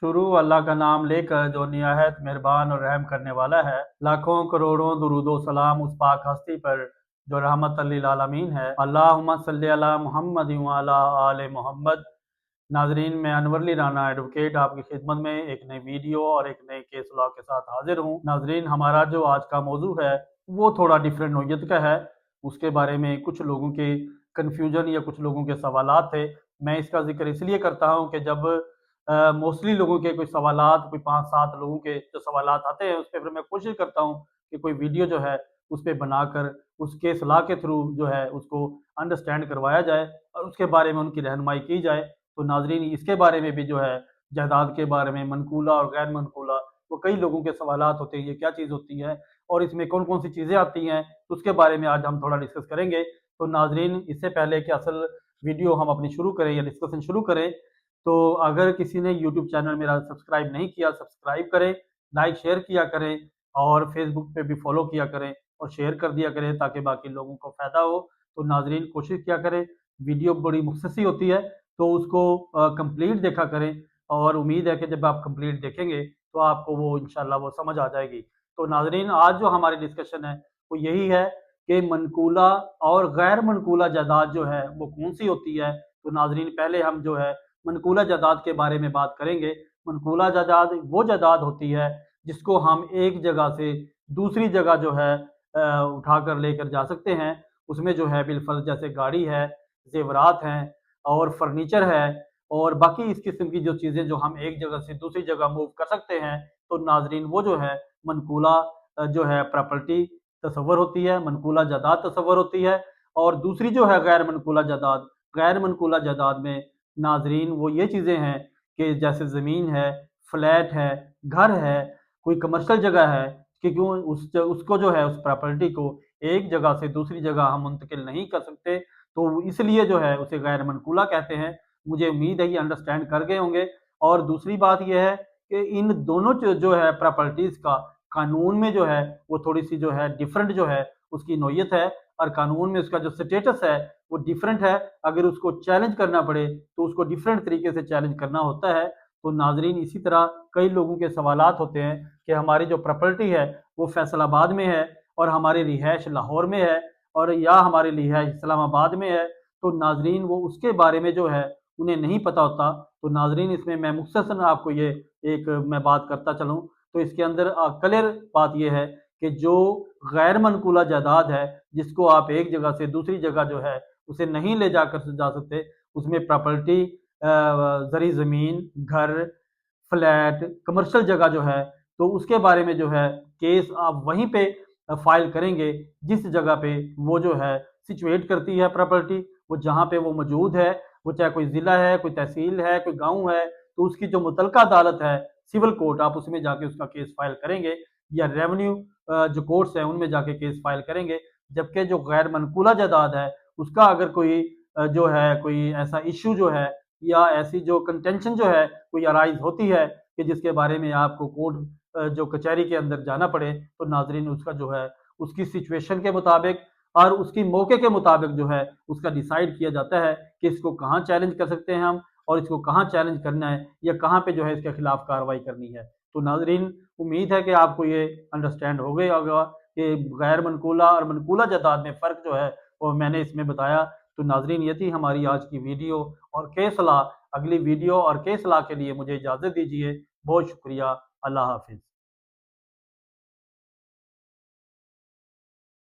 शुरू अल्लाह का नाम लेकर जो निहायत मेहरबान और रहम करने वाला है। लाखों करोड़ों दुरूदो सलाम उस पाक हस्ती पर जो रहमत लिल आलमीन है। अल्लाहुम्मा सल्ली अला मुहम्मद व अला आले मोहम्मद। नाजरीन, मैं अनवर अली राना एडवोकेट आपकी खिदमत में एक नई वीडियो और एक नए केस लॉ के साथ हाजिर हूँ। नाजरीन, हमारा जो आज का मौजू है वो थोड़ा डिफरेंट नोयत का है। उसके बारे में कुछ लोगों के कन्फ्यूजन या कुछ लोगों के सवालात थे। मैं इसका जिक्र इसलिए करता हूँ कि जब मोस्टली लोगों के कोई सवालात, कोई 5-7 लोगों के जो सवालात आते हैं, उस पे फिर मैं कोशिश करता हूँ कि कोई वीडियो जो है उस पे बनाकर उसके सलाह के थ्रू जो है उसको अंडरस्टैंड करवाया जाए और उसके बारे में उनकी रहनुमाई की जाए। तो नाजरीन, इसके बारे में भी जो है जायदाद के बारे में मनकूला और गैर मनकूला, वो कई लोगों के सवालात होते हैं, ये क्या चीज़ होती है और इसमें कौन कौन सी चीज़ें आती हैं, उसके बारे में आज हम थोड़ा डिस्कस करेंगे। तो नाजरीन, इससे पहले कि असल वीडियो हम अपनी शुरू करें या डिस्कशन शुरू करें, तो अगर किसी ने यूट्यूब चैनल मेरा सब्सक्राइब नहीं किया, सब्सक्राइब करें, लाइक शेयर किया करें और फेसबुक पे भी फॉलो किया करें और शेयर कर दिया करें ताकि बाकी लोगों को फ़ायदा हो। तो नाजरीन, कोशिश किया करें, वीडियो बड़ी मुख्तसर होती है तो उसको कंप्लीट देखा करें और उम्मीद है कि जब आप कंप्लीट देखेंगे तो आपको वो इंशाल्लाह वो समझ आ जाएगी। तो नाजरीन, आज जो हमारी डिस्कशन है वो यही है कि मनकूला और गैर मनकूला जायदाद जो है वो कौन सी होती है। तो नाजरीन, पहले हम जो है मनकूला जायदाद के बारे में बात करेंगे। मनकूला जायदाद वो जायदाद होती है जिसको हम एक जगह से दूसरी जगह जो है उठाकर लेकर जा सकते हैं। उसमें जो है बिलफर्ज जैसे गाड़ी है, जेवरात हैं और फर्नीचर है और बाकी इस किस्म की जो चीज़ें जो हम एक जगह से दूसरी जगह मूव कर सकते हैं। तो नाजरीन, वो जो है मनकूला जो है प्रॉपर्टी तस्वर होती है, मनकूला जायदाद तस्वर होती है। और दूसरी जो है गैर मनकूला जायदाद में नाजरीन वो ये चीज़ें हैं कि जैसे ज़मीन है, फ्लैट है, घर है, कोई कमर्शियल जगह है कि क्यों उसको जो है उस प्रॉपर्टी को एक जगह से दूसरी जगह हम मुंतकिल नहीं कर सकते, तो इसलिए जो है उसे गैर मनकूला कहते हैं। मुझे उम्मीद है ये अंडरस्टैंड कर गए होंगे। और दूसरी बात ये है कि इन दोनों जो है प्रॉपर्टीज़ का कानून में जो है वो थोड़ी-सी जो है डिफरेंट जो है उसकी नोयत है और कानून में उसका जो स्टेटस है वो डिफरेंट है। अगर उसको चैलेंज करना पड़े तो उसको डिफरेंट तरीके से चैलेंज करना होता है। तो नाज़रीन, इसी तरह कई लोगों के सवालात होते हैं कि हमारी जो प्रॉपर्टी है वो फैसलाबाद में है और हमारी रिहाइश लाहौर में है और या हमारी रिहाइश इस्लामाबाद में है। तो नाज़रीन, वो उसके बारे में जो है उन्हें नहीं पता होता। तो नाज़रीन, इसमें मैं मुख्तसरन आपको ये एक मैं बात करता चलूँ तो इसके अंदर क्लियर बात ये है कि जो गैर मनकूला जायदाद है जिसको आप एक जगह से दूसरी जगह जो है उसे नहीं ले जाकर जा सकते, उसमें प्रॉपर्टी ज़री ज़मीन, घर, फ्लैट, कमर्शियल जगह जो है, तो उसके बारे में जो है केस आप वहीं पे फाइल करेंगे जिस जगह पे वो जो है सिचुएट करती है प्रॉपर्टी। वो जहाँ पे वो मौजूद है, वो चाहे कोई ज़िला है, कोई तहसील है, कोई गाँव है, तो उसकी जो मुतलका अदालत है, सिविल कोर्ट, आप उसमें जाके उसका केस फाइल करेंगे या रेवेन्यू जो कोर्ट्स हैं उनमें जाके केस फाइल करेंगे। जबकि जो गैर मनकूला जायदाद है उसका अगर कोई जो है कोई ऐसा इश्यू जो है या ऐसी जो कंटेंशन जो है कोई अराइज होती है कि जिसके बारे में आपको कोर्ट जो कचहरी के अंदर जाना पड़े, तो नाजरीन उसका जो है उसकी सिचुएशन के मुताबिक और उसकी मौके के मुताबिक जो है उसका डिसाइड किया जाता है कि इसको कहाँ चैलेंज कर सकते हैं हम और इसको कहाँ चैलेंज करना है या कहाँ पे जो है इसके खिलाफ कार्रवाई करनी है। तो नाजरीन, उम्मीद है कि आपको ये अंडरस्टैंड हो गया होगा कि गैर मनकूला और मनकूला जायदाद में फ़र्क जो है वो मैंने इसमें बताया। तो नाजरीन, ये थी हमारी आज की वीडियो और केस लॉ। अगली वीडियो और केस लॉ के लिए मुझे इजाज़त दीजिए। बहुत शुक्रिया। अल्लाह हाफ़िज़।